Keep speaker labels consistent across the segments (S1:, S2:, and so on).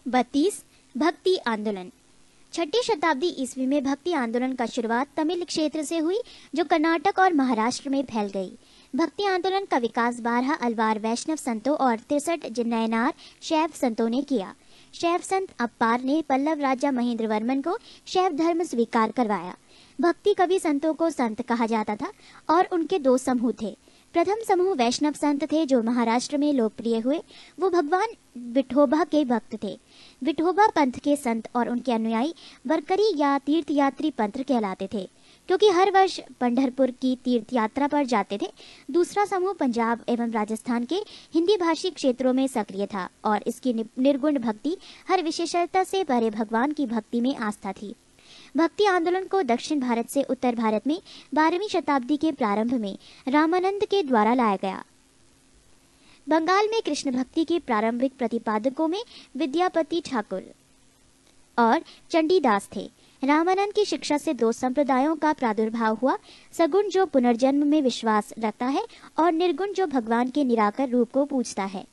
S1: 32 भक्ति आंदोलन। छठी शताब्दी ईस्वी में भक्ति आंदोलन का शुरुआत तमिल क्षेत्र से हुई, जो कर्नाटक और महाराष्ट्र में फैल गई। भक्ति आंदोलन का विकास 12 अलवार वैष्णव संतों और 63 जिन्नैनार शैव संतों ने किया। शैव संत अप्पार ने पल्लव राजा महेंद्र वर्मन को शैव धर्म स्वीकार करवाया। भक्ति कवि संतों को संत कहा जाता था और उनके दो समूह थे। प्रथम समूह वैष्णव संत थे जो महाराष्ट्र में लोकप्रिय हुए। वो भगवान विठोबा के भक्त थे। विठोबा पंथ के संत और उनके अनुयायी वरकरी या तीर्थयात्री पंथ कहलाते थे, क्योंकि हर वर्ष पंढरपुर की तीर्थ यात्रा पर जाते थे। दूसरा समूह पंजाब एवं राजस्थान के हिंदी भाषी क्षेत्रों में सक्रिय था और इसकी निर्गुण भक्ति, हर विशेषता से परे भगवान की भक्ति में आस्था थी। भक्ति आंदोलन को दक्षिण भारत से उत्तर भारत में 12वीं शताब्दी के प्रारंभ में रामानंद के द्वारा लाया गया। बंगाल में कृष्ण भक्ति के प्रारंभिक प्रतिपादकों में विद्यापति ठाकुर और चंडीदास थे। रामानंद की शिक्षा से दो संप्रदायों का प्रादुर्भाव हुआ, सगुण जो पुनर्जन्म में विश्वास रखता है और निर्गुण जो भगवान के निराकर रूप को पूजता है।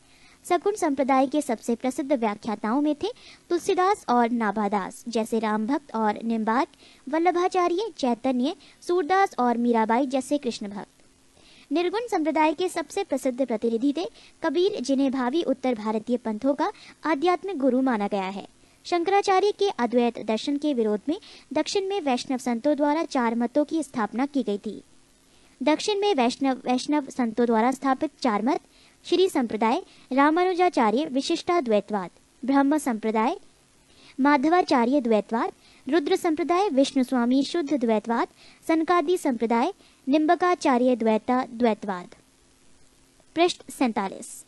S1: सगुण संप्रदाय के सबसे प्रसिद्ध व्याख्याताओं में थे तुलसीदास और नाभादास, जैसे राम भक्त और निम्बार्क, वल्लभाचार्य, चैतन्य, सूरदास और मीराबाई जैसे कृष्ण भक्त। निर्गुण संप्रदाय के सबसे प्रसिद्ध प्रतिनिधि थे कबीर, जिन्हें भावी उत्तर भारतीय पंथों का आध्यात्मिक गुरु माना गया है। शंकराचार्य के अद्वैत दर्शन के विरोध में दक्षिण में वैष्णव संतों द्वारा 4 मतों की स्थापना की गई थी। दक्षिण में वैष्णव संतों द्वारा स्थापित 4 मत श्री संप्रदाय, रामानुजाचार्य विशिष्टाद्वैतवाद, ब्रह्म संप्रदाय, माधवाचार्य द्वैतवाद, रुद्र संप्रदाय, विष्णु स्वामी शुद्ध द्वैतवाद, सनकादि संप्रदाय, निम्बकाचार्य द्वैतवाद। पृष्ठ 47।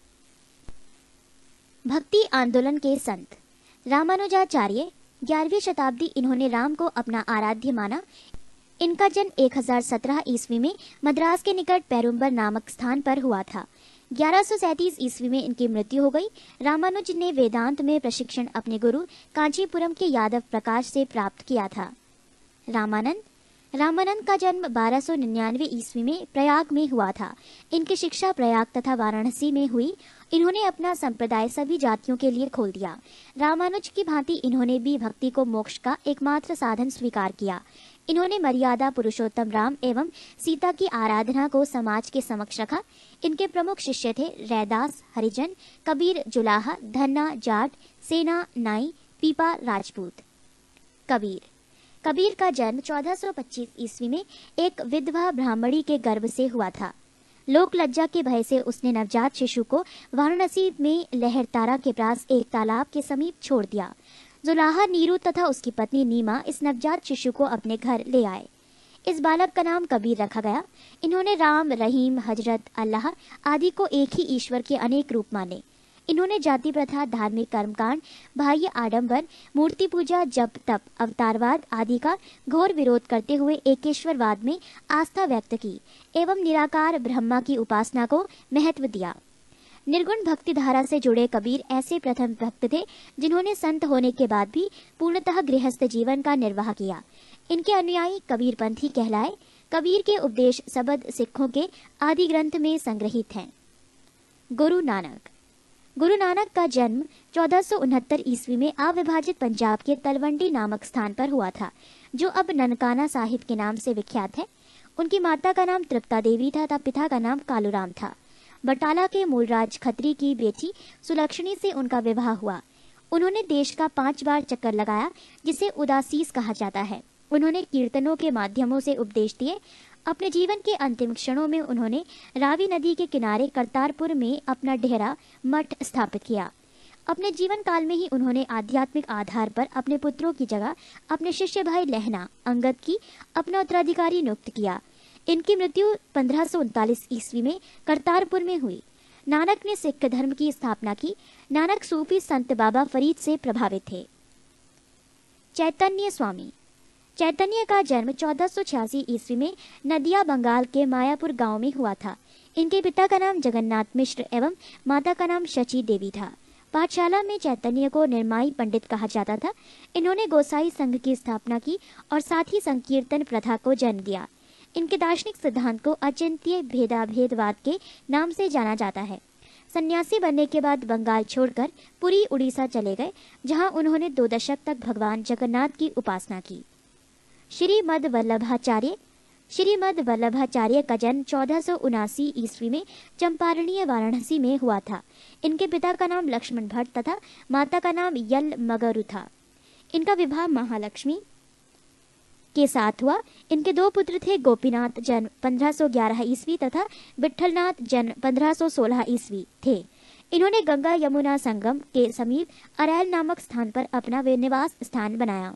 S1: भक्ति आंदोलन के संत। रामानुजाचार्य 11वीं शताब्दी। इन्होंने राम को अपना आराध्य माना। इनका जन्म 1017 ईस्वी में मद्रास के निकट पेरुम्बर नामक स्थान पर हुआ था। 1137 ईस्वी में इनकी मृत्यु हो गई। रामानुज ने वेदांत में प्रशिक्षण अपने गुरु कांचीपुरम के यादव प्रकाश से प्राप्त किया था। रामानंद का जन्म 1299 ईस्वी में प्रयाग में हुआ था। इनकी शिक्षा प्रयाग तथा वाराणसी में हुई। इन्होंने अपना संप्रदाय सभी जातियों के लिए खोल दिया। रामानुज की भांति इन्होंने भी भक्ति को मोक्ष का एकमात्र साधन स्वीकार किया। इन्होंने मर्यादा पुरुषोत्तम राम एवं सीता की आराधना को समाज के समक्ष रखा। इनके प्रमुख शिष्य थे रैदास, हरिजन, कबीर, जुलाहा, धन्ना, जाट, सेना, नाई, पीपा, राजपूत। कबीर का जन्म 1425 ईस्वी में एक विधवा ब्राह्मणी के गर्भ से हुआ था। लोक लज्जा के भय से उसने नवजात शिशु को वाराणसी में लहरतारा के पास एक तालाब के समीप छोड़ दिया। जुलाहा, नीरू तथा उसकी पत्नी नीमा इस नवजात शिशु को अपने घर ले आए। इस बालक का नाम कबीर रखा गया। इन्होंने राम, रहीम, हजरत, अल्लाह आदि को एक ही ईश्वर के अनेक रूप माने। इन्होंने जाति प्रथा, धार्मिक कर्मकांड, बाह्य आडंबर, मूर्ति पूजा, जप तप, अवतारवाद आदि का घोर विरोध करते हुए एकेश्वरवाद में आस्था व्यक्त की एवं निराकार ब्रह्मा की उपासना को महत्व दिया। निर्गुण भक्ति धारा से जुड़े कबीर ऐसे प्रथम भक्त थे जिन्होंने संत होने के बाद भी पूर्णतः गृहस्थ जीवन का निर्वाह किया। इनके अनुयायी कबीरपंथी कहलाए। कबीर के उपदेश सबद सिखों के आदि ग्रंथ में संग्रहित हैं। गुरु नानक का जन्म 1469 ईस्वी में अविभाजित पंजाब के तलवंडी नामक स्थान पर हुआ था, जो अब ननकाना साहिब के नाम से विख्यात है। उनकी माता का नाम तृप्ता देवी था तथा पिता का नाम कालूराम था। बटाला के मूलराज खत्री की बेटी सुलक्षणी से उनका विवाह हुआ। उन्होंने देश का 5 बार चक्कर लगाया, जिसे उदासीस कहा जाता है। उन्होंने कीर्तनों के माध्यमों से उपदेश दिए। अपने जीवन के अंतिम क्षणों में उन्होंने रावी नदी के किनारे करतारपुर में अपना डेरा मठ स्थापित किया। अपने जीवन काल में ही उन्होंने आध्यात्मिक आधार पर अपने पुत्रों की जगह अपने शिष्य भाई लहना अंगद की अपना उत्तराधिकारी नियुक्त किया। इनकी मृत्यु 1539 ईस्वी में करतारपुर में हुई। नानक ने सिख धर्म की स्थापना की। नानक सूफी संत बाबा फरीद से प्रभावित थे। चैतन्य का जन्म 1486 ईस्वी में नदिया बंगाल के मायापुर गांव में हुआ था। इनके पिता का नाम जगन्नाथ मिश्र एवं माता का नाम शची देवी था। पाठशाला में चैतन्य को निर्माई पंडित कहा जाता था। इन्होंने गोसाई संघ की स्थापना की और साथ ही संकीर्तन प्रथा को जन्म दिया। इनके दार्शनिक सिद्धांत को अचिंत्य भेदाभेदवाद के नाम से जाना जाता है। सन्यासी बनने के बाद बंगाल छोड़कर पुरी उड़ीसा चले गए, जहां उन्होंने 2 दशक तक भगवान जगन्नाथ की उपासना की। श्रीमद वल्लभाचार्य का जन्म 1479 ईस्वी में चंपारणीय वाराणसी में हुआ था। इनके पिता का नाम लक्ष्मण भट्ट तथा माता का नाम यल मगरू था। इनका विवाह महालक्ष्मी के साथ हुआ। इनके 2 पुत्र थे, गोपीनाथ जन्म 1511 ईस्वी तथा विठलनाथ जन्म 1516 ईस्वी थे। इन्होंने गंगा यमुना संगम के समीप अरैल नामक स्थान पर अपना निवास स्थान बनाया।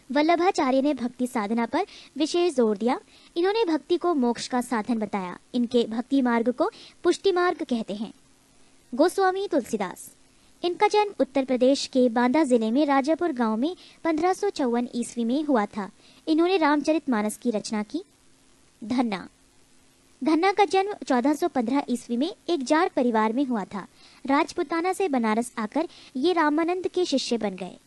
S1: वल्लभाचार्य ने भक्ति साधना पर विशेष जोर दिया। इन्होंने भक्ति को मोक्ष का साधन बताया। इनके भक्ति मार्ग को पुष्टि मार्ग कहते हैं। गोस्वामी तुलसीदास, इनका जन्म उत्तर प्रदेश के बांदा जिले में राजापुर गांव में 1554 ईस्वी में हुआ था। इन्होंने रामचरितमानस की रचना की। धन्ना का जन्म 1415 ईस्वी में एक जाट परिवार में हुआ था। राजपुताना से बनारस आकर ये रामानंद के शिष्य बन गए।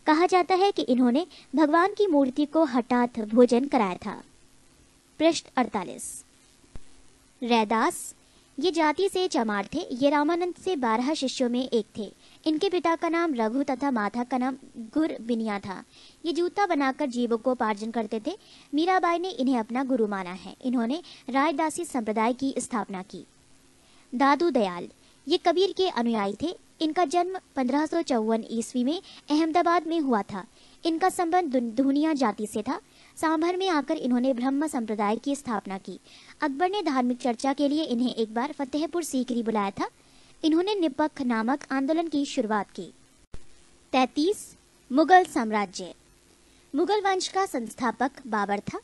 S1: कहा जाता है कि इन्होंने भगवान की मूर्ति को हठात भोजन कराया था। पृष्ठ 48। रैदास, ये जाति से चमार थे। ये रामानंद से 12 शिष्यों में एक थे। इनके पिता का नाम रघु तथा माता का नाम गुरबिनिया था। ये जूता बनाकर जीविकोपार्जन करते थे। मीराबाई ने इन्हें अपना गुरु माना है। इन्होंने रायदासी संप्रदाय की स्थापना की। दादू दयाल, ये कबीर के अनुयायी थे। इनका जन्म 1554 ईस्वी में अहमदाबाद में हुआ था। इनका संबंध धुनिया जाति से था। सांभर में आकर इन्होंने ब्रह्म संप्रदाय की स्थापना की। अकबर ने धार्मिक चर्चा के लिए इन्हें एक बार फतेहपुर सीकरी बुलाया था। इन्होंने निपख नामक आंदोलन की शुरुआत की। 33। मुगल साम्राज्य। मुगल वंश का संस्थापक बाबर था।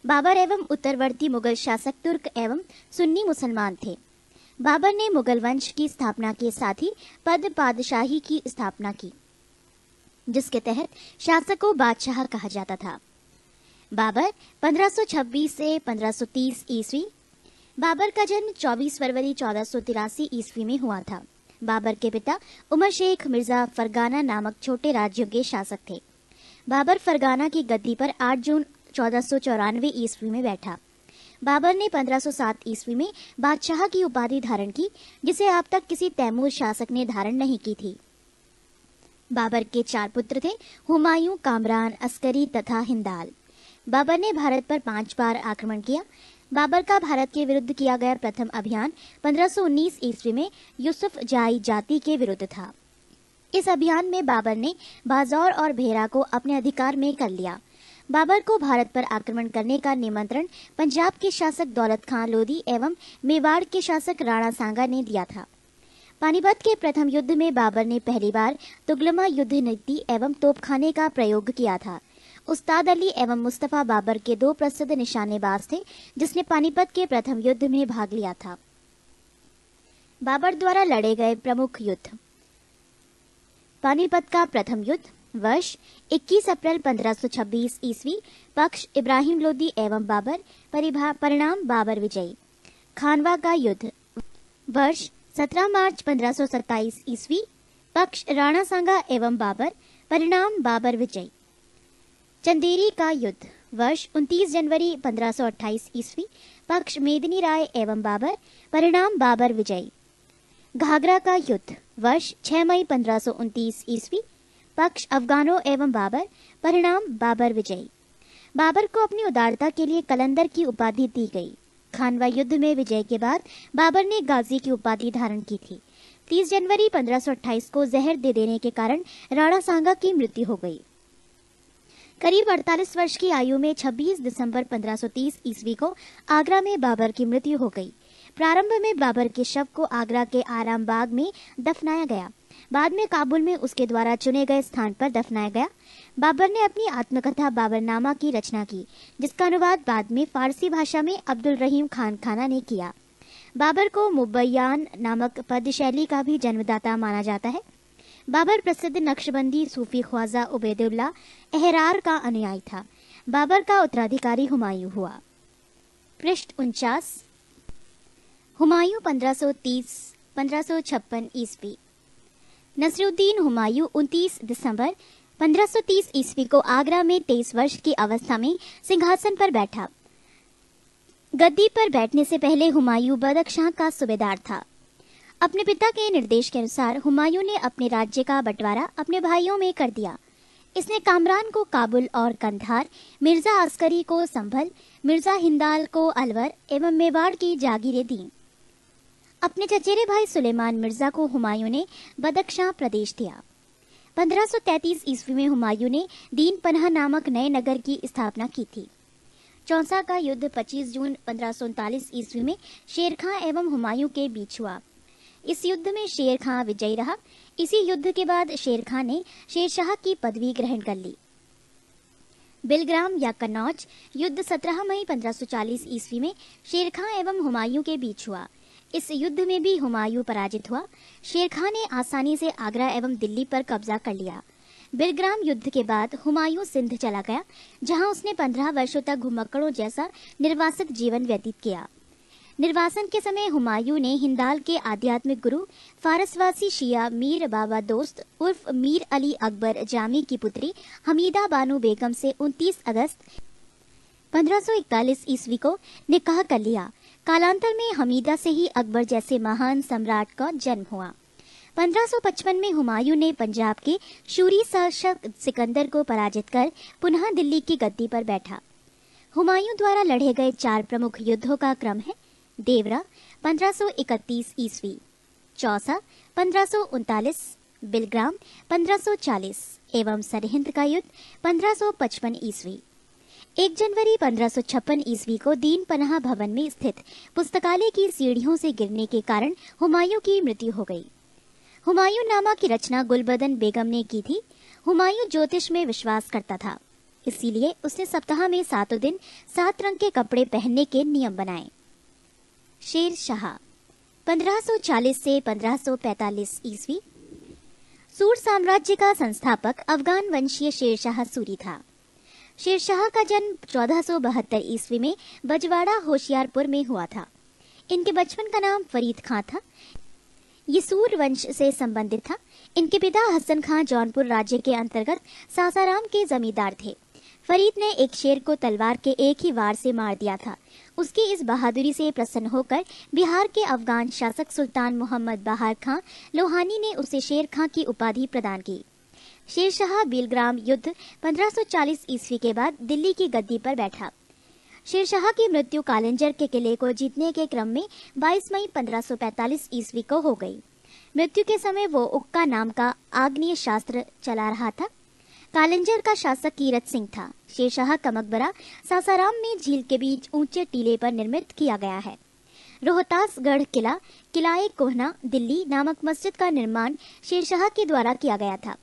S1: बाबर एवं उत्तरवर्ती मुगल शासक तुर्क एवं सुन्नी मुसलमान थे। बाबर ने मुगल वंश की स्थापना के साथ ही पद पादशाही की स्थापना की, जिसके तहत शासक को बादशाह कहा जाता था। बाबर 1526 से 1530 ईस्वी। बाबर का जन्म 24 फरवरी 1483 ईस्वी में हुआ था। बाबर के पिता उमर शेख मिर्जा फरगाना नामक छोटे राज्यों के शासक थे। बाबर फरगाना की गद्दी पर 8 जून 1494 ईस्वी में बैठा। बाबर ने 1507 ईस्वी में बादशाह की उपाधि धारण की, जिसे अब तक किसी तैमूर शासक ने धारण नहीं की थी। बाबर के 4 पुत्र थे, हुमायूं, कामरान, अस्करी तथा हिंदाल। बाबर ने भारत पर 5 बार आक्रमण किया। बाबर का भारत के विरुद्ध किया गया प्रथम अभियान 1519 ईस्वी में यूसुफ जाई जाति के विरुद्ध था। इस अभियान में बाबर ने बाजौर और भेरा को अपने अधिकार में कर लिया। बाबर को भारत पर आक्रमण करने का निमंत्रण पंजाब के शासक दौलत खां लोधी एवं मेवाड़ के शासक राणा सांगा ने दिया था। पानीपत के प्रथम युद्ध में बाबर ने पहली बार तुगलमा युद्ध नीति एवं तोपखाने का प्रयोग किया था। उस्ताद अली एवं मुस्तफा बाबर के 2 प्रसिद्ध निशानेबाज थे, जिसने पानीपत के प्रथम युद्ध में भाग लिया था। बाबर द्वारा लड़े गए प्रमुख युद्ध। पानीपत का प्रथम युद्ध। वर्ष 21 अप्रैल 1526 ईस्वी। पक्ष इब्राहिम लोदी एवं बाबर। परिणाम बाबर विजयी। खानवा का युद्ध। वर्ष 17 मार्च 1527 ईस्वी। पक्ष राणा सांगा एवं बाबर। परिणाम बाबर विजयी। चंदेरी का युद्ध। वर्ष 29 जनवरी 1528 ईस्वी। पक्ष मेदिनी राय एवं बाबर। परिणाम बाबर विजयी। घाघरा का युद्ध। वर्ष 6 मई 1529 ईस्वी। पक्ष अफगानों एवं बाबर। परिणाम बाबर विजयी। बाबर को अपनी उदारता के लिए कलंदर की उपाधि दी गई। खानवा युद्ध में विजय के बाद बाबर ने गाजी की उपाधि धारण की थी। 30 जनवरी 1528 को जहर दे देने के कारण राणा सांगा की मृत्यु हो गई। करीब 48 वर्ष की आयु में 26 दिसंबर 1530 ईस्वी को आगरा में बाबर की मृत्यु हो गई। प्रारंभ में बाबर के शव को आगरा के आराम बाग में दफनाया गया। बाद में काबुल में उसके द्वारा चुने गए स्थान पर दफनाया गया। बाबर ने अपनी आत्मकथा बाबरनामा की रचना की, जिसका अनुवाद बाद में फारसी भाषा में अब्दुल रहीम खान खाना ने किया। बाबर को मुबैयान नामक पद्य शैली का भी जन्मदाता माना जाता है। बाबर प्रसिद्ध नक्शबंदी सूफी ख्वाजा उबैदुल्ला अहरार का अनुयायी था। बाबर का उत्तराधिकारी हुमायूं हुआ। पृष्ठ 49। हुमायूं 1530-1556 ईस्वी। नसरुद्दीन हुमायूं 29 दिसंबर 1530 ईस्वी को आगरा में 23 वर्ष की अवस्था में सिंहासन पर बैठा। गद्दी पर बैठने से पहले हुमायूं बदख्शां का सूबेदार था। अपने पिता के निर्देश के अनुसार हुमायूं ने अपने राज्य का बंटवारा अपने भाइयों में कर दिया। इसने कामरान को काबुल और कंधार, मिर्जा अस्करी को संभल, मिर्जा हिंदाल को अलवर एवं मेवाड़ की जागीरें दी। अपने चचेरे भाई सुलेमान मिर्जा को हुमायूं ने बदख्शां प्रदेश दिया। 1533 ईस्वी में हुमायूं ने दीन पनाह नामक नए नगर की स्थापना की थी। चौसा का युद्ध 25 जून 1539 ईस्वी में शेर खां एवं हुमायूं के बीच हुआ। इस युद्ध में शेर खां विजयी रहा। इसी युद्ध के बाद शेर खां ने शेरशाह की पदवी ग्रहण कर ली। बिलग्राम या कन्नौज युद्ध 17 मई 1540 ईस्वी में शेर खां एवं हुमायूं के बीच हुआ। इस युद्ध में भी हुमायूं पराजित हुआ। शेर खां ने आसानी से आगरा एवं दिल्ली पर कब्जा कर लिया। बिलग्राम युद्ध के बाद हुमायूं सिंध चला गया, जहां उसने 15 वर्षों तक घुमक्कड़ों जैसा निर्वासित जीवन व्यतीत किया। निर्वासन के समय हुमायूं ने हिंदाल के आध्यात्मिक गुरु फारसवासी शिया मीर बाबा दोस्त उर्फ मीर अली अकबर जामी की पुत्री हमीदा बानो बेगम से 29 अगस्त 1541 ईस्वी को निकाह कर लिया। कालांतर में हमीदा से ही अकबर जैसे महान सम्राट का जन्म हुआ। 1555 में हुमायूं ने पंजाब के शूरी शासक सिकंदर को पराजित कर पुनः दिल्ली की गद्दी पर बैठा। हुमायूं द्वारा लड़े गए 4 प्रमुख युद्धों का क्रम है: देवरा 1531 ईस्वी, चौसा 1539, बिलग्राम 1540 एवं सरहिंद का युद्ध 1555 ईस्वी। 1 जनवरी 1556 ईस्वी को दीन पनाह भवन में स्थित पुस्तकालय की सीढ़ियों से गिरने के कारण हुमायूं की मृत्यु हो गई। हुमायूं नामा की रचना गुलबदन बेगम ने की थी। हुमायूं ज्योतिष में विश्वास करता था, इसीलिए उसने सप्ताह में 7 दिन 7 रंग के कपड़े पहनने के नियम बनाए। शेर शाह 1540 से 1545 ईस्वी। सूर साम्राज्य का संस्थापक अफगान वंशीय शेरशाह सूरी था। शेरशाह का जन्म 1472 ईस्वी में बजवाड़ा होशियारपुर में हुआ था। इनके बचपन का नाम फरीद खां था। ये सूर वंश से संबंधित था। इनके पिता हसन खां जौनपुर राज्य के अंतर्गत सासाराम के जमींदार थे। फरीद ने एक शेर को तलवार के एक ही वार से मार दिया था। उसकी इस बहादुरी से प्रसन्न होकर बिहार के अफगान शासक सुल्तान मोहम्मद बहार खां लोहानी ने उसे शेर खां की उपाधि प्रदान की। शेरशाह बिलग्राम युद्ध 1540 ईस्वी के बाद दिल्ली की गद्दी पर बैठा। शेरशाह की मृत्यु कालिंजर के किले को जीतने के क्रम में 22 मई 1545 ईस्वी को हो गई। मृत्यु के समय वो उक्का नाम का आग्नेय शास्त्र चला रहा था। कालिंजर का शासक कीरत सिंह था। शेरशाह का मकबरा सासाराम में झील के बीच ऊंचे टीले पर निर्मित किया गया है। रोहतासगढ़ किला किलाए कोहना दिल्ली नामक मस्जिद का निर्माण शेरशाह के द्वारा किया गया था।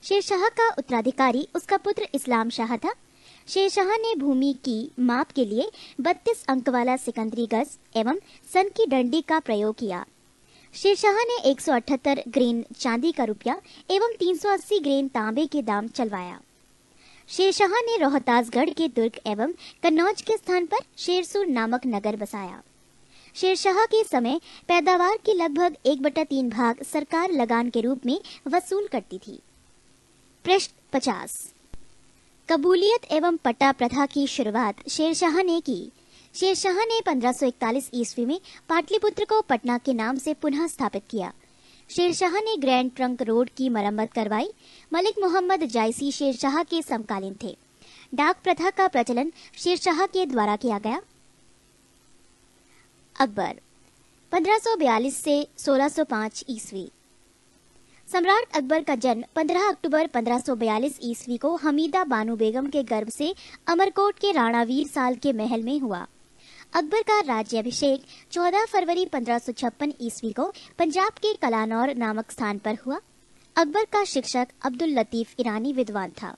S1: शेरशाह का उत्तराधिकारी उसका पुत्र इस्लाम शाह था। शेरशाह ने भूमि की माप के लिए 32 अंक वाला सिकंदरी गज एवं सन की डंडी का प्रयोग किया। शेरशाह ने 178 ग्रेन चांदी का रुपया एवं 380 ग्रेन तांबे के दाम चलवाया। शेरशाह ने रोहतासगढ़ के दुर्ग एवं कन्नौज के स्थान पर शेरसुर नामक नगर बसाया। शेरशाह के समय पैदावार के लगभग 1/3 भाग सरकार लगान के रूप में वसूल करती थी। पृष्ठ 50। कबूलियत एवं पट्टा प्रथा की शुरुआत शेरशाह ने की। शेरशाह ने 1541 ईस्वी में पाटलिपुत्र को पटना के नाम से पुनः स्थापित किया। शेरशाह ने ग्रैंड ट्रंक रोड की मरम्मत करवाई। मलिक मोहम्मद जायसी शेरशाह के समकालीन थे। डाक प्रथा का प्रचलन शेरशाह के द्वारा किया गया। अकबर 1542 से 1605 ईस्वी। सम्राट अकबर का जन्म 15 अक्टूबर 1542 ईस्वी को हमीदा बानो बेगम के गर्भ से अमरकोट के राणावीर साल के महल में हुआ। अकबर का राज्याभिषेक 14 फरवरी 1556 ईस्वी को पंजाब के कलानौर नामक स्थान पर हुआ। अकबर का शिक्षक अब्दुल लतीफ ईरानी विद्वान था।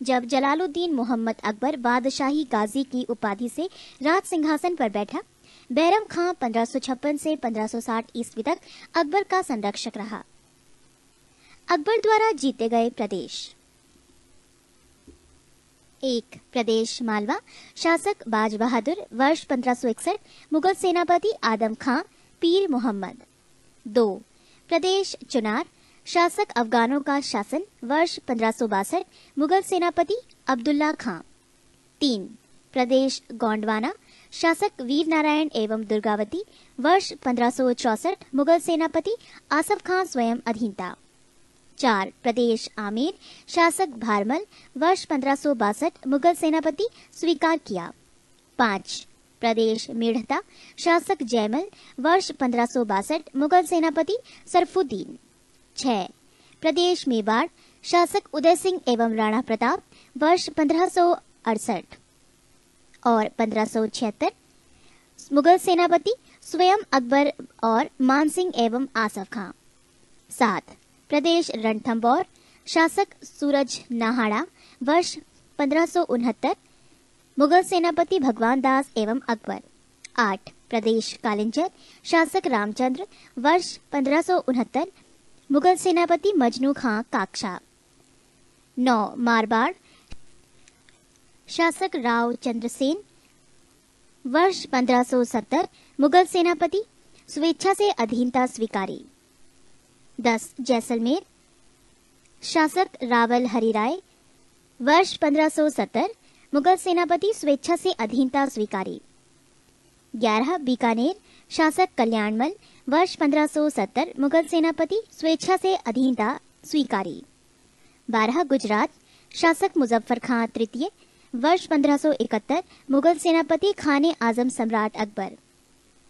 S1: जब जलालुद्दीन मोहम्मद अकबर बादशाही गाजी की उपाधि से राज सिंहासन पर बैठा, बैरम खां 1556 से 1560 ईस्वी तक अकबर का संरक्षक रहा। अकबर द्वारा जीते गए प्रदेश। 1 प्रदेश मालवा, शासक बाज बहादुर, वर्ष 1561, मुगल सेनापति आदम खां, पीर मोहम्मद। 2 प्रदेश चुनार, शासक अफगानों का शासन, वर्ष 1562, मुगल सेनापति अब्दुल्ला खां। 3 प्रदेश गोंडवाना, शासक वीर नारायण एवं दुर्गावती वर्ष 1564 मुगल सेनापति आसफ खां स्वयं अधीनता। 4 प्रदेश आमेर शासक भारमल वर्ष 1562 मुगल सेनापति स्वीकार किया। 5 प्रदेश मेढ़ता शासक जयमल वर्ष 1562 मुगल सेनापति सरफुद्दीन। 6 प्रदेश मेवाड़ शासक उदय सिंह एवं राणा प्रताप वर्ष 1568 और 1576 मुगल सेनापति स्वयं अकबर और मानसिंह एवं आसफ खां। 7 प्रदेश रणथंभौर शासक सूरज नाहाड़ा वर्ष 1569 मुगल सेनापति भगवान दास एवं अकबर। 8 प्रदेश कालिंजर शासक रामचंद्र वर्ष 1569 मुगल सेनापति मजनू खां काकशा। 9 मारवाड़ शासक राव चंद्रसेन वर्ष 1570 मुगल सेनापति स्वेच्छा से अधीनता स्वीकारी। 10 जैसलमेर शासक रावल हरिराय वर्ष 1570 मुगल सेनापति स्वेच्छा से अधीनता स्वीकारी। 11 बीकानेर शासक कल्याणमल वर्ष 1570 मुगल सेनापति स्वेच्छा से अधीनता स्वीकारी। 12 गुजरात शासक मुजफ्फर खां तृतीय वर्ष 1571 मुगल सेनापति खाने आजम सम्राट अकबर।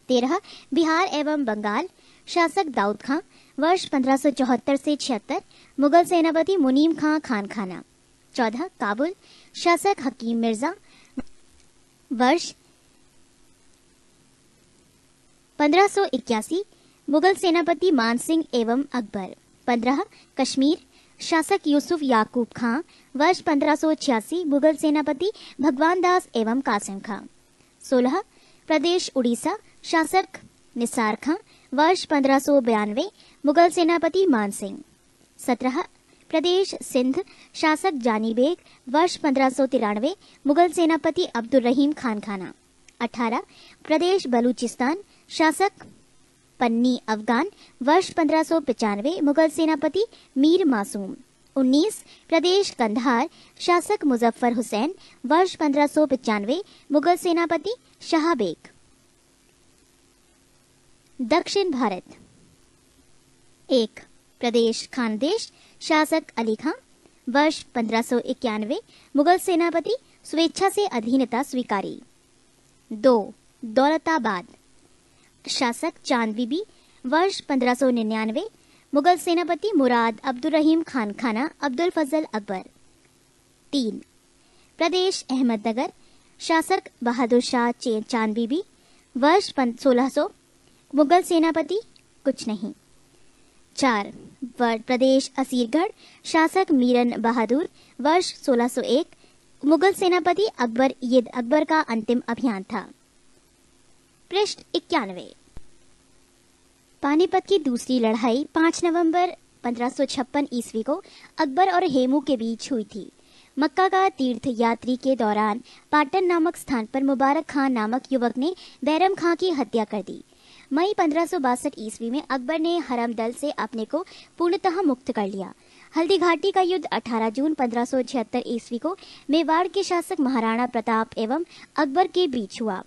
S1: 13 बिहार एवं बंगाल शासक दाऊद खां वर्ष 1574 से 76 मुगल सेनापति मुनीम खां खानखाना। 14 काबुल शासक हकीम मिर्जा वर्ष 1581 मुगल सेनापति मानसिंह एवं अकबर। 15 कश्मीर शासक यूसुफ याकूब खां वर्ष 1586 मुगल सेनापति भगवान दास एवं कासिम खां। 16 प्रदेश उड़ीसा शासक निसार खां वर्ष 1592 मुगल सेनापति मानसिंह। 17 प्रदेश सिंध शासक जानी बेग वर्ष 1593 मुगल सेनापति अब्दुल रहीम खानखाना। 18 प्रदेश बलूचिस्तान शासक पन्नी अफगान वर्ष 1595 मुगल सेनापति मीर मासूम। 19 प्रदेश कंधार शासक मुजफ्फर हुसैन वर्ष 1595 मुगल सेनापति शाह बेग। दक्षिण भारत 1 प्रदेश खानदेश शासक अली खां वर्ष 1591 मुगल सेनापति स्वेच्छा से अधीनता स्वीकारी। 2 दौलताबाद शासक चांद बीबी वर्ष 1599 मुगल सेनापति मुराद अब्दुल रहीम खानखाना अब्दुल फजल अकबर। 3 प्रदेश अहमदनगर शासक बहादुर शाह चांद बीबी वर्ष 1600 मुगल सेनापति कुछ नहीं। 4 प्रदेश असीरगढ़ शासक मीरन बहादुर वर्ष 1601 मुगल सेनापति अकबर ये अकबर का अंतिम अभियान था। पृष्ठ 91 पानीपत की दूसरी लड़ाई 5 नवंबर 1556 ईस्वी को अकबर और हेमू के बीच हुई थी। मक्का का तीर्थ यात्री के दौरान पाटन नामक स्थान पर मुबारक खान नामक युवक ने बैरम खां की हत्या कर दी। मई 1562 ईस्वी में अकबर ने हरम दल से अपने को पूर्णतः मुक्त कर लिया। हल्दी घाटी का युद्ध 18 जून 1576 ईस्वी को मेवाड़ के शासक महाराणा प्रताप एवं अकबर के बीच हुआ।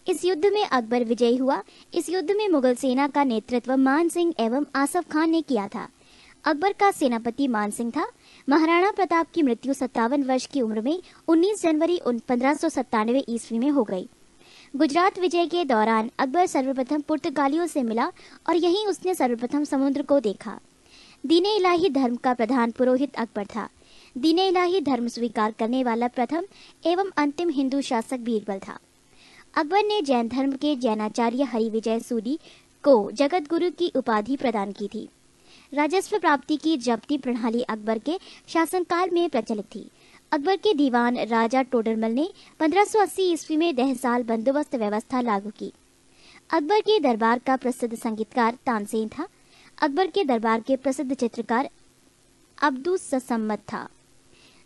S1: इस युद्ध में अकबर विजयी हुआ। इस युद्ध में मुगल सेना का नेतृत्व मान सिंह एवं आसफ खान ने किया था। अकबर का सेनापति मान सिंह था। महाराणा प्रताप की मृत्यु 57 वर्ष की उम्र में 19 जनवरी 1597 ईस्वी में हो गई। गुजरात विजय के दौरान अकबर सर्वप्रथम पुर्तगालियों से मिला और यहीं उसने सर्वप्रथम समुद्र को देखा। दीने इलाही धर्म का प्रधान पुरोहित अकबर था। दीने इलाही धर्म स्वीकार करने वाला प्रथम एवं अंतिम हिंदू शासक बीरबल था। अकबर ने जैन धर्म के जैनाचार्य हरिविजय सूरी को जगत गुरु की उपाधि प्रदान की थी। राजस्व प्राप्ति की जब्ती प्रणाली अकबर के शासनकाल में प्रचलित थी। अकबर के दीवान राजा टोडरमल ने 1580 ईस्वी में 10 साल बंदोबस्त व्यवस्था लागू की। अकबर के दरबार का प्रसिद्ध संगीतकार तानसेन था। अकबर के दरबार के प्रसिद्ध चित्रकार अब्दुस सम्मत था।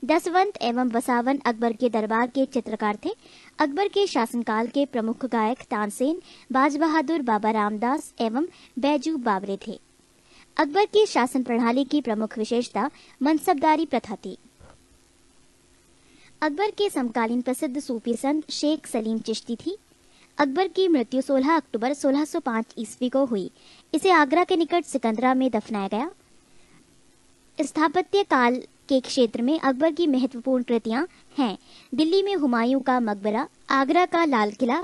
S1: दसवंत एवं बसावन अकबर के दरबार के चित्रकार थे। अकबर के शासनकाल के प्रमुख गायक तानसेन, बाज बहादुर, बाबा रामदास एवं बैजू बावरे थे। अकबर की शासन प्रणाली की प्रमुख विशेषता मनसबदारी प्रथा थी। अकबर के समकालीन प्रसिद्ध सूफी संत शेख सलीम चिश्ती थी। अकबर की मृत्यु 16 अक्टूबर 1605 ईस्वी को हुई। इसे आगरा के निकट सिकंदरा में दफनाया गया। स्थापत्य काल के क्षेत्र में अकबर की महत्वपूर्ण कृतियां हैं दिल्ली में हुमायूं का मकबरा, आगरा का लाल किला,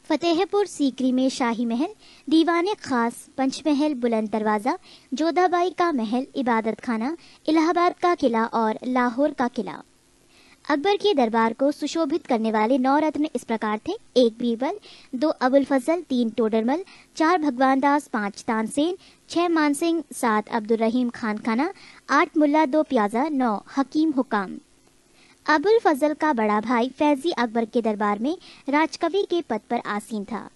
S1: फतेहपुर सीकरी में शाही महल, दीवाने खास, पंचमहल, बुलंद दरवाजा, जोधाबाई का महल, इबादत खाना, इलाहाबाद का किला और लाहौर का किला। अकबर के दरबार को सुशोभित करने वाले 9 रत्न इस प्रकार थे: 1 बीरबल, 2 अबुल फजल, 3 टोडरमल, 4 भगवान दास, 5 तानसेन, 6 मानसिंह, 7 अब्दुल रहीम खान खाना, 8 मुल्ला 2 प्याजा, 9 हकीम हुकाम। अबुल फजल का बड़ा भाई फैजी अकबर के दरबार में राजकवि के पद पर आसीन था।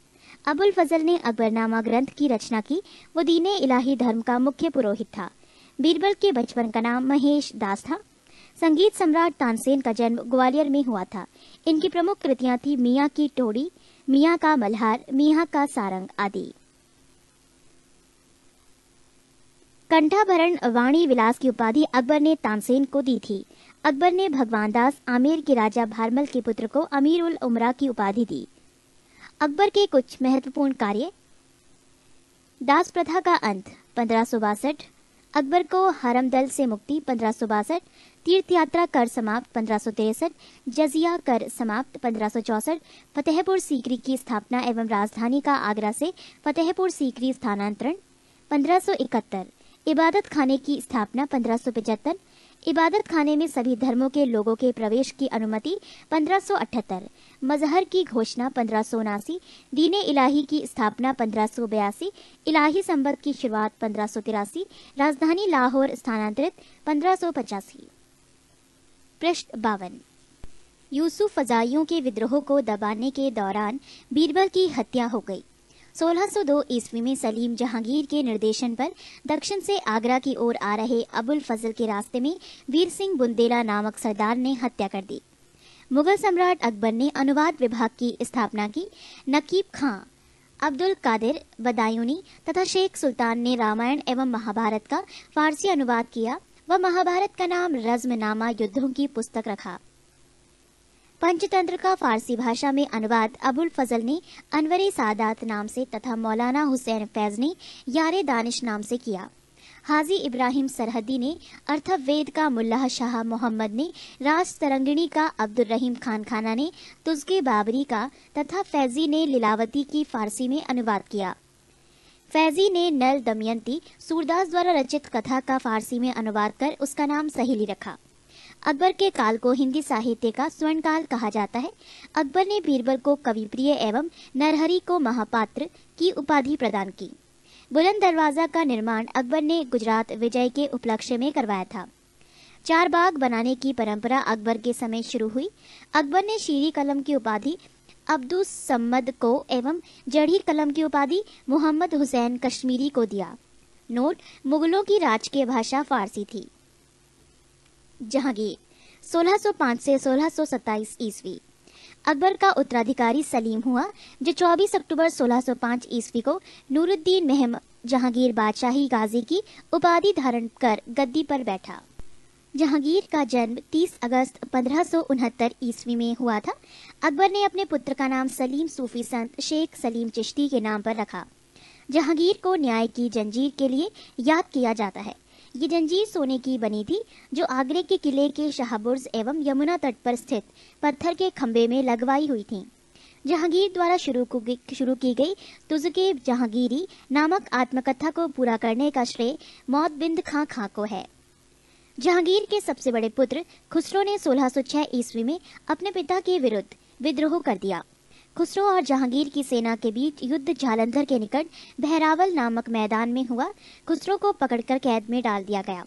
S1: अबुल फजल ने अकबरनामा ग्रंथ की रचना की। वो दीने इलाही धर्म का मुख्य पुरोहित था। बीरबल के बचपन का नाम महेश दास था। संगीत सम्राट तानसेन का जन्म ग्वालियर में हुआ था। इनकी प्रमुख कृतियां थी मियाँ की टोड़ी, मियाँ का मल्हार, मियाँ का सारंग आदि। कंठाभरण वाणी विलास की उपाधि अकबर ने तानसेन को दी थी। अकबर ने भगवान दास, आमेर के राजा भारमल के पुत्र को अमीर उल उमरा की उपाधि दी। अकबर के कुछ महत्वपूर्ण कार्य: दास प्रथा का अंत 1562, अकबर को हरमदल से मुक्ति 1562, तीर्थ यात्रा कर समाप्त 1563, जजिया कर समाप्त 1564, फतेहपुर सीकरी की स्थापना एवं राजधानी का आगरा से फतेहपुर सीकरी स्थानांतरण 1571, इबादत खाने की स्थापना 1575, इबादत खाने में सभी धर्मों के लोगों के प्रवेश की अनुमति 1578, मजहर की घोषणा 1579, दीने इलाही की स्थापना 1582, इलाही संबत की शुरुआत 1583, राजधानी लाहौर स्थानांतरित 1585। पृष्ठ 52। यूसुफ फजाइयों के विद्रोह को दबाने के दौरान बीरबल की हत्या हो गई। 1602 ईस्वी में सलीम जहांगीर के निर्देशन पर दक्षिण से आगरा की ओर आ रहे अबुल फजल के रास्ते में वीर सिंह बुंदेला नामक सरदार ने हत्या कर दी। मुगल सम्राट अकबर ने अनुवाद विभाग की स्थापना की। नकीब खां, अब्दुल कादिर बदायूनी तथा शेख सुल्तान ने रामायण एवं महाभारत का फारसी अनुवाद किया व महाभारत का नाम रज़्मनामा युद्धों की पुस्तक रखा। पंचतंत्र का फारसी भाषा में अनुवाद अबुल फजल ने अनवरे सादात नाम से तथा मौलाना हुसैन फैज ने यारे दानिश नाम से किया। हाजी इब्राहिम सरहदी ने अर्थवेद का, मुल्ला शाह मोहम्मद ने राज तरंगिणी का, अब्दुल रहीम खान खाना ने तुज़के बाबरी का तथा फैजी ने लीलावती की फारसी में अनुवाद किया। फैजी ने नल दमयंती सूरदास द्वारा रचित कथा का फारसी में अनुवाद कर उसका नाम सहेली रखा। अकबर के काल को हिंदी साहित्य का स्वर्ण काल कहा जाता है। अकबर ने बीरबल को कविप्रिय एवं नरहरि को महापात्र की उपाधि प्रदान की। बुलंद दरवाजा का निर्माण अकबर ने गुजरात विजय के उपलक्ष्य में करवाया था। 4 बाग बनाने की परंपरा अकबर के समय शुरू हुई। अकबर ने शीरी कलम की उपाधि अब्दुस सम्मद को एवं जड़ी कलम की उपाधि मोहम्मद हुसैन कश्मीरी को दिया। नोट: मुगलों की राजकीय भाषा फारसी थी। जहांगीर 1605 से 1627 ईस्वी। अकबर का उत्तराधिकारी सलीम हुआ, जो 24 अक्टूबर 1605 ईस्वी को नूरुद्दीन महम जहांगीर बादशाही गाजी की उपाधि धारण कर गद्दी पर बैठा। जहांगीर का जन्म 30 अगस्त 1569 ईस्वी में हुआ था। अकबर ने अपने पुत्र का नाम सलीम सूफी संत शेख सलीम चिश्ती के नाम पर रखा। जहांगीर को न्याय की जंजीर के लिए याद किया जाता है। ये जंजीर सोने की बनी थी, जो आगरे के किले के शाहबुर्ज एवं यमुना तट पर स्थित पत्थर के खंबे में लगवाई हुई थी। जहांगीर द्वारा शुरू की गई तुज़के जहांगीरी नामक आत्मकथा को पूरा करने का श्रेय मौतबिंद खां को है। जहांगीर के सबसे बड़े पुत्र खुसरो ने 1606 ईस्वी में अपने पिता के विरुद्ध विद्रोह कर दिया। खुसरो और जहांगीर की सेना के बीच युद्ध जालंधर के निकट बहरावल नामक मैदान में हुआ। खुसरो को पकड़कर कैद में डाल दिया गया।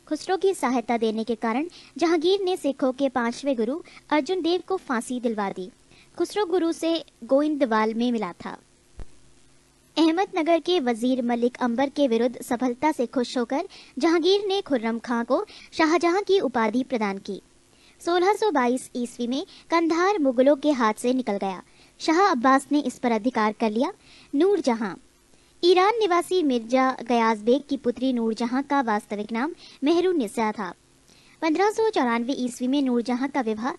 S1: खुसरो की सहायता देने के कारण जहांगीर ने सिखों के 5वें गुरु अर्जुन देव को फांसी दिलवा दी। खुसरो गुरु से गोइंदवाल में मिला था। अहमदनगर के वजीर मलिक अंबर के विरुद्ध सफलता से खुश होकर जहांगीर ने खुर्रम खां को शाहजहां की उपाधि प्रदान की। 1622 ईस्वी में कंधार मुगलों के हाथ से निकल गया। शाह अब्बास ने इस पर अधिकार कर लिया। नूरजहां ईरान निवासी मिर्जा गयाज बेग की पुत्री नूरजहां का वास्तविक नाम मेहरुन्निसा था। 1594 ईस्वी में नूरजहां का विवाह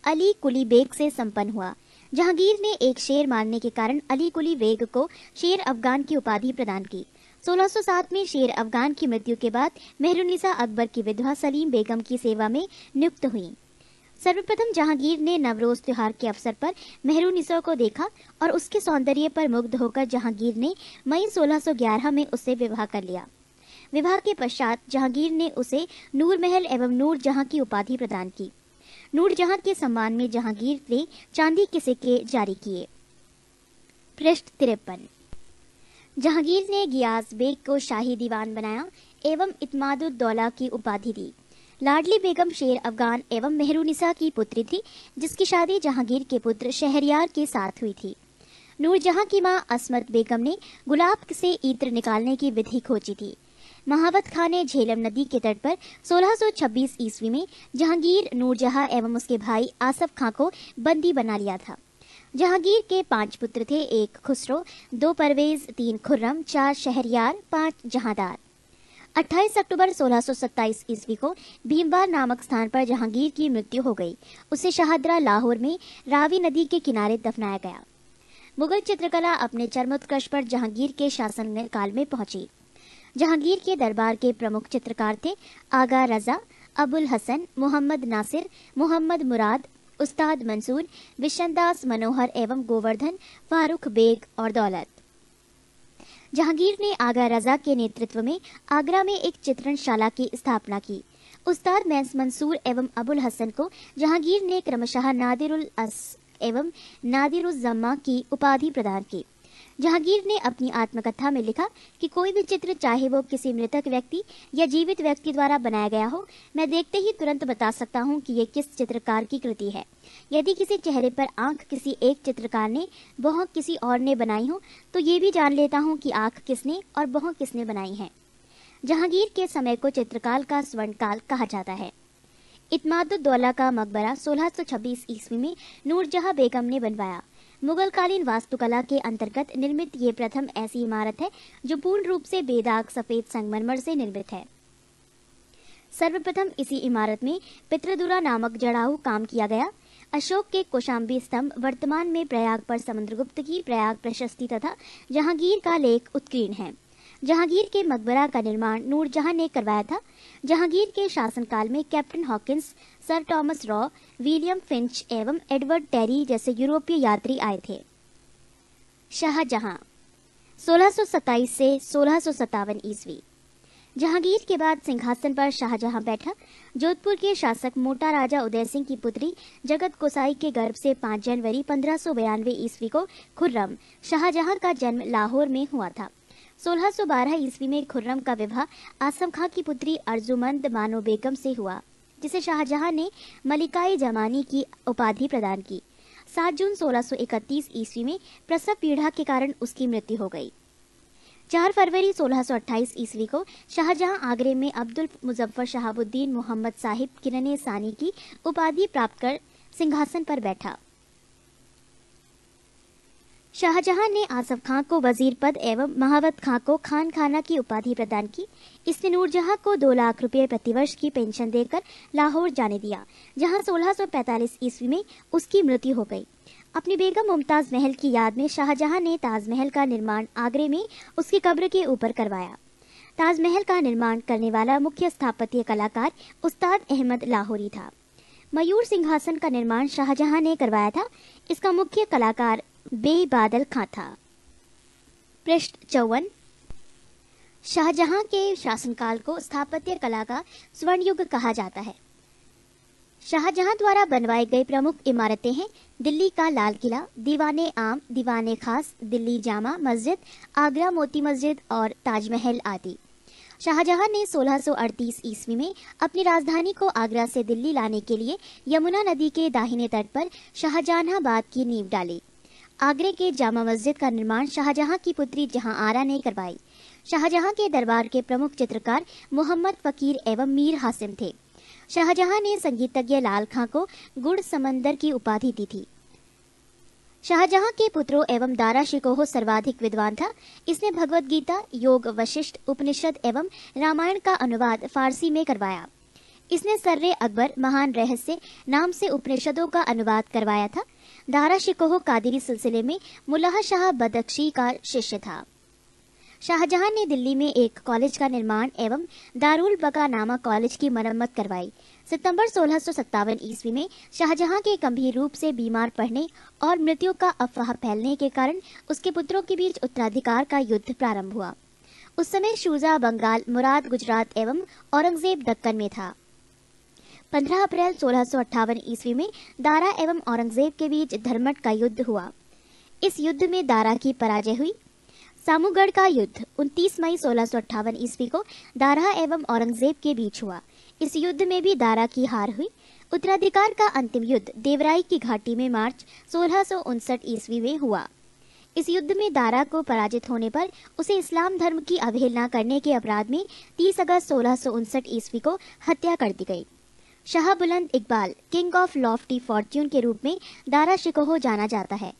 S1: अली कुली बेग से संपन्न हुआ। जहांगीर ने एक शेर मारने के कारण अली कुली बेग को शेर अफगान की उपाधि प्रदान की। 1607 में शेर अफगान की मृत्यु के बाद मेहरुन्निसा अकबर की विधवा सलीम बेगम की सेवा में नियुक्त हुई। सर्वप्रथम जहांगीर ने नवरोज त्योहार के अवसर पर मेहरुन्निसा को देखा और उसके सौंदर्य पर मुग्ध होकर जहांगीर ने मई 1611 में उससे विवाह कर लिया। विवाह के पश्चात जहांगीर ने उसे नूर महल एवं नूर जहां की उपाधि प्रदान की। नूर जहां के सम्मान में जहांगीर ने चांदी के सिक्के जारी किए। पृष्ठ 53। जहांगीर ने गियास बेग को शाही दीवान बनाया एवं इत्मादुद्दौला की उपाधि दी। लाडली बेगम शेर अफगान एवं मेहरुन्निसा की पुत्री थी, जिसकी शादी जहांगीर के पुत्र शहरयार के साथ हुई थी। नूरजहां की मां असमत बेगम ने गुलाब से इत्र निकालने की विधि खोजी थी। महावत खां ने झेलम नदी के तट पर 1626 ईस्वी में जहांगीर, नूरजहां एवं उसके भाई आसफ खां को बंदी बना लिया था। जहांगीर के 5 पुत्र थे, 1 खुसरो, 2 परवेज, 3 खुर्रम, 4 शहरयार, 5 जहांदार। 28 अक्टूबर 1627 ईस्वी को भीमवार नामक स्थान पर जहांगीर की मृत्यु हो गई। उसे शाहदरा लाहौर में रावी नदी के किनारे दफनाया गया। मुगल चित्रकला अपने चरमोत्कर्ष पर जहांगीर के शासन काल में पहुंची। जहांगीर के दरबार के प्रमुख चित्रकार थे आगा रजा, अबुल हसन, मोहम्मद नासिर, मोहम्मद मुराद, उस्ताद मंसूर, विशनदास मनोहर एवं गोवर्धन, फारूक बेग और दौलत। जहांगीर ने आगा रजा के नेतृत्व में आगरा में एक चित्रणशाला की स्थापना की। उस्ताद मंसूर एवं अबुल हसन को जहांगीर ने क्रमशः नादिरुल अस एवं नादिरुज़्ज़मा की उपाधि प्रदान की। जहांगीर ने अपनी आत्मकथा में लिखा कि कोई भी चित्र, चाहे वो किसी मृतक व्यक्ति या जीवित व्यक्ति द्वारा बनाया गया हो, मैं देखते ही तुरंत बता सकता हूँ कि ये किस चित्रकार की कृति है। यदि किसी चेहरे पर आंख किसी एक चित्रकार ने, भौं किसी और ने बनाई हो, तो ये भी जान लेता हूँ कि आंख किसने और भौं किसने बनाई है। जहांगीर के समय को चित्रकाल का स्वर्णकाल कहा जाता है। इत्मादुद्दौला का मकबरा 1626 ईस्वी में नूरजहां बेगम ने बनवाया। मुगलकालीन वास्तुकला के अंतर्गत निर्मित ये प्रथम ऐसी इमारत है जो पूर्ण रूप से बेदाग सफेद संगमरमर से निर्मित है। सर्वप्रथम इसी इमारत में पितृदुरा नामक जड़ाऊ काम किया गया। अशोक के कौशाम्बी स्तंभ, वर्तमान में प्रयाग पर समुद्रगुप्त की प्रयाग प्रशस्ति तथा जहांगीर का लेख उत्कीर्ण है। जहांगीर के मकबरा का निर्माण नूरजहां ने करवाया था। जहांगीर के शासनकाल में captain Hawkins, sir Thomas raw, William Finch एवं एडवर्ड टेरी जैसे यूरोपीय यात्री आए थे। शाहजहां 1627 से 1657 ईस्वी। जहांगीर के बाद सिंहासन पर शाहजहां बैठा। जोधपुर के शासक मोटा राजा उदय सिंह की पुत्री जगत गोसाई के गर्भ से 5 जनवरी 1592 ईस्वी को खुर्रम शाहजहां का जन्म लाहौर में हुआ था। 1612 ईस्वी में खुर्रम का विवाह आसम खां की पुत्री अर्जुमंद बानो बेगम से हुआ, जिसे शाहजहां ने मलिकाई जमानी की उपाधि प्रदान की। 7 जून 1631 ईस्वी में प्रसव पीड़ा के कारण उसकी मृत्यु हो गई। 4 फरवरी 1628 ईस्वी को शाहजहां आगरे में अब्दुल मुजफ्फर शहाबुद्दीन मोहम्मद साहिब किरने सानी की उपाधि प्राप्त कर सिंहासन पर बैठा। शाहजहां ने आसफ खां को वजीर पद एवं महावत खां को खान खाना की उपाधि प्रदान की। इसने नूरजहां को 2 लाख रुपए प्रतिवर्ष की पेंशन देकर लाहौर जाने दिया, जहां 1645 ईस्वी में उसकी मृत्यु हो गई। अपनी बेगम मुमताज महल की याद में शाहजहां ने ताजमहल का निर्माण आगरे में उसकी कब्र के ऊपर करवाया। ताजमहल का निर्माण करने वाला मुख्य स्थापत्य कलाकार उस्ताद अहमद लाहौरी था। मयूर सिंहासन का निर्माण शाहजहां ने करवाया था। इसका मुख्य कलाकार बेबादल खां था। पृष्ठ 54। शाहजहां के शासनकाल को स्थापत्य कला का स्वर्ण युग कहा जाता है। शाहजहां द्वारा बनवाए गए प्रमुख इमारतें हैं दिल्ली का लाल किला, दीवाने आम, दीवाने खास, दिल्ली जामा मस्जिद, आगरा मोती मस्जिद और ताजमहल आदि। शाहजहां ने 1638 ईस्वी में अपनी राजधानी को आगरा से दिल्ली लाने के लिए यमुना नदी के दाहिने तट पर शाहजहानाबाद की नींव डाली। आगरे के जामा मस्जिद का निर्माण शाहजहां की पुत्री जहां आरा ने करवाई। शाहजहां के दरबार के प्रमुख चित्रकार मोहम्मद फकीर एवं मीर हासिम थे। शाहजहां ने संगीतज्ञ लाल खां को गुड़ समंदर की उपाधि दी थी। शाहजहां के पुत्रों एवं दारा शिकोह सर्वाधिक विद्वान था। इसने भगवत गीता, योग, वशिष्ठ, उपनिषद एवं रामायण का अनुवाद फारसी में करवाया। इसने सर्रे अकबर महान रहस्य नाम से उपनिषदों का अनुवाद करवाया था। दारा शिकोह कादिरी सिलसिले में मुल्ला शाह बदख्शी का शिष्य था। शाहजहां ने दिल्ली में एक कॉलेज का निर्माण एवं दारुल बका नामक कॉलेज की मरम्मत करवाई। सितंबर 1657 ईस्वी में शाहजहां के गंभीर रूप से बीमार पड़ने और मृत्यु का अफवाह फैलने के कारण उसके पुत्रों के बीच उत्तराधिकार का युद्ध प्रारंभ हुआ। उस समय शुजा बंगाल, मुराद गुजरात एवं औरंगजेब दक्कन में था। 15 अप्रैल 1658 ईस्वी में दारा एवं औरंगजेब के बीच धर्मट का युद्ध हुआ। इस युद्ध में दारा की पराजय हुई। सामूगढ़ का युद्ध 29 मई 1658 ईस्वी को दारा एवं औरंगजेब के बीच हुआ। इस युद्ध में भी दारा की हार हुई। उत्तराधिकार का अंतिम युद्ध देवराई की घाटी में मार्च 1659 ईस्वी में हुआ। इस युद्ध में दारा को पराजित होने पर उसे इस्लाम धर्म की अवहेलना करने के अपराध में 30 अगस्त 1659 ईस्वी को हत्या कर दी गई। शाह बुलंद Iqbal, king of Lofty Fortune के रूप में दारा शिकोह जाना जाता है।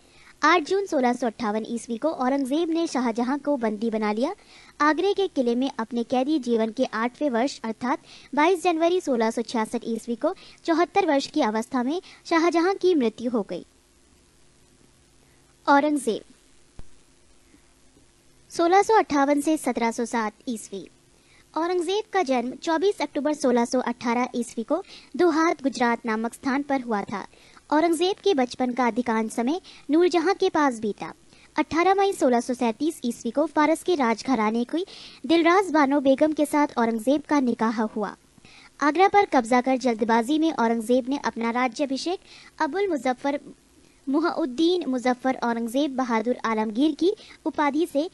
S1: 8 जून 1658 ईस्वी को औरंगजेब ने शाहजहां को बंदी बना लिया। आगरे के किले में अपने कैदी जीवन के 8वें वर्ष अर्थात 22 जनवरी 1666 ईस्वी को 74 वर्ष की अवस्था में शाहजहां की मृत्यु हो गई। औरंगजेब 1658 से 1707 ईस्वी। औरंगजेब का जन्म 24 अक्टूबर 1618 ईस्वी को दुहात गुजरात नामक स्थान पर हुआ था। औरंगजेब के बचपन का अधिकांश समय नूरजहां के पास बीता। 18 मई 1637 ईस्वी को फारस के राजघराने की दिलराज बानो बेगम के साथ औरंगजेब का निकाह हुआ। आगरा पर कब्जा कर जल्दबाजी में औरंगजेब ने अपना राज्याभिषेक अबुल मुजफ्फर मुहउद्दीन मुजफ्फर औरंगजेब बहादुर आलमगीर की उपाधि से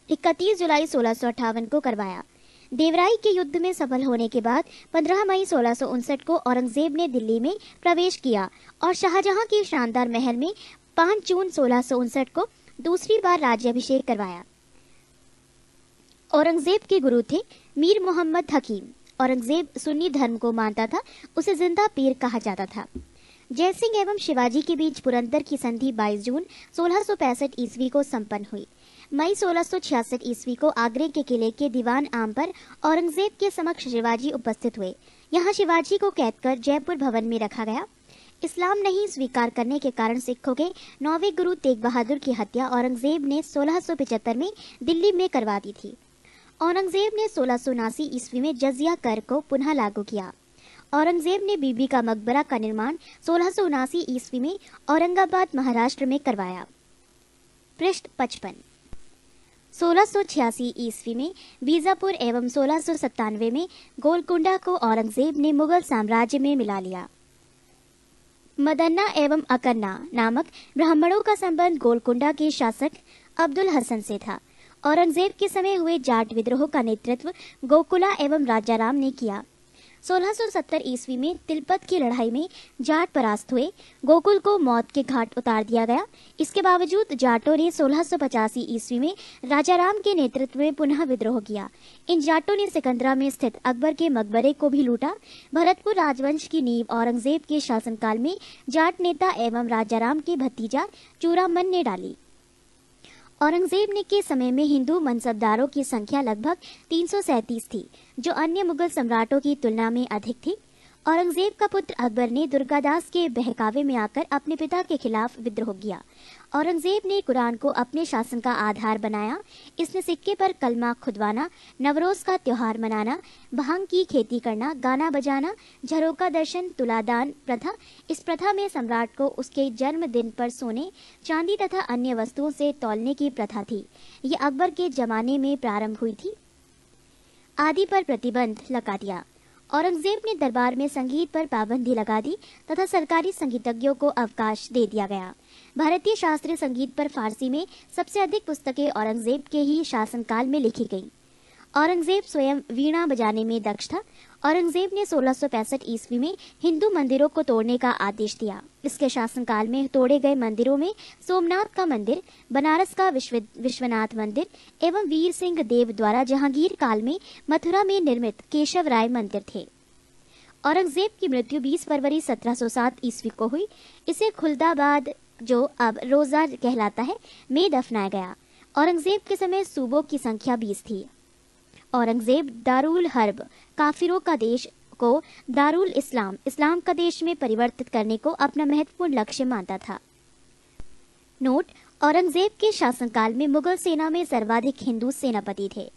S1: 31 जुलाई 1658 को करवाया। देवराई के युद्ध में सफल होने के बाद 15 मई 1659 को औरंगजेब ने दिल्ली में प्रवेश किया और शाहजहां के शानदार महल में 5 जून 1659 को दूसरी बार राज्याभिषेक करवाया। औरंगजेब के गुरु थे मीर मोहम्मद हकीम। औरंगजेब सुन्नी धर्म को मानता था, उसे जिंदा पीर कहा जाता था। जयसिंह एवं शिवाजी के बीच पुरंदर की संधि 22 जून 1665 ईस्वी को संपन्न हुई। मई 1666 ईस्वी को आगरे के किले के दीवान आम पर औरंगजेब के समक्ष शिवाजी उपस्थित हुए। यहाँ शिवाजी को कैद कर जयपुर भवन में रखा गया। इस्लाम नहीं स्वीकार करने के कारण सिखों के 9वें गुरु तेग बहादुर की हत्या औरंगजेब ने 1675 में दिल्ली में करवा दी थी। औरंगजेब ने 1679 ईस्वी में जजिया कर को पुनः लागू किया। औरंगजेब ने बीबी का मकबरा का निर्माण 1679 ईस्वी में औरंगाबाद महाराष्ट्र में करवाया। पृष्ठ 55। 1686 ईस्वी में बीजापुर एवं 1697 में गोलकुंडा को औरंगजेब ने मुगल साम्राज्य में मिला लिया। मदन्ना एवं अकन्ना नामक ब्राह्मणों का संबंध गोलकुंडा के शासक अब्दुल हसन से था। औरंगजेब के समय हुए जाट विद्रोह का नेतृत्व गोकुला एवं राजाराम ने किया। 1670 ईस्वी में तिलपत की लड़ाई में जाट परास्त हुए। गोकुल को मौत के घाट उतार दिया गया। इसके बावजूद जाटों ने 1685 ईस्वी में राजाराम के नेतृत्व में पुनः विद्रोह किया। इन जाटों ने सिकंदरा में स्थित अकबर के मकबरे को भी लूटा। भरतपुर राजवंश की नींव औरंगजेब के शासनकाल में जाट नेता एवं राजाराम के भतीजा चूड़ामन ने डाली। औरंगजेब ने के समय में हिंदू मनसबदारों की संख्या लगभग 337 थी, जो अन्य मुगल सम्राटों की तुलना में अधिक थी। औरंगजेब का पुत्र अकबर ने दुर्गादास के बहकावे में आकर अपने पिता के खिलाफ विद्रोह किया। औरंगजेब ने कुरान को अपने शासन का आधार बनाया। इसने सिक्के पर कलमा खुदवाना, नवरोज का त्योहार मनाना, भांग की खेती करना, गाना बजाना, झरोका दर्शन, तुलादान प्रथा। इस प्रथा में सम्राट को उसके जन्मदिन पर सोने, चांदी तथा अन्य वस्तुओं से तौलने की प्रथा थी। ये अकबर के जमाने में प्रारंभ हुई थी। आदि पर प्रतिबंध लगा दिया। औरंगजेब ने दरबार में संगीत पर पाबंदी लगा दी तथा सरकारी संगीतज्ञों को अवकाश दे दिया गया। भारतीय शास्त्रीय संगीत पर फारसी में सबसे अधिक पुस्तकें औरंगजेब के ही शासनकाल में लिखी गईं। औरंगजेब स्वयं वीणा बजाने में दक्ष था। औरंगजेब ने 1665 ईस्वी में हिंदू मंदिरों को तोड़ने का आदेश दिया। इसके शासनकाल में तोड़े गए मंदिरों में सोमनाथ का मंदिर, बनारस का विश्वनाथ मंदिर एवं वीर सिंह देव द्वारा जहांगीर काल में मथुरा में निर्मित केशव राय मंदिर थे। औरंगजेब की मृत्यु 20 फरवरी 1707 ईस्वी को हुई। इसे खुलदाबाद, जो अब रोजा कहलाता है, में दफनाया गया। औरंगजेब के समय सूबों की संख्या 20 थी। औरंगजेब दारुल हर्ब काफिरों का देश को दारुल इस्लाम, इस्लाम का देश में परिवर्तित करने को अपना महत्वपूर्ण लक्ष्य मानता था। नोट: औरंगजेब के शासनकाल में मुगल सेना में सर्वाधिक हिंदू सेनापति थे।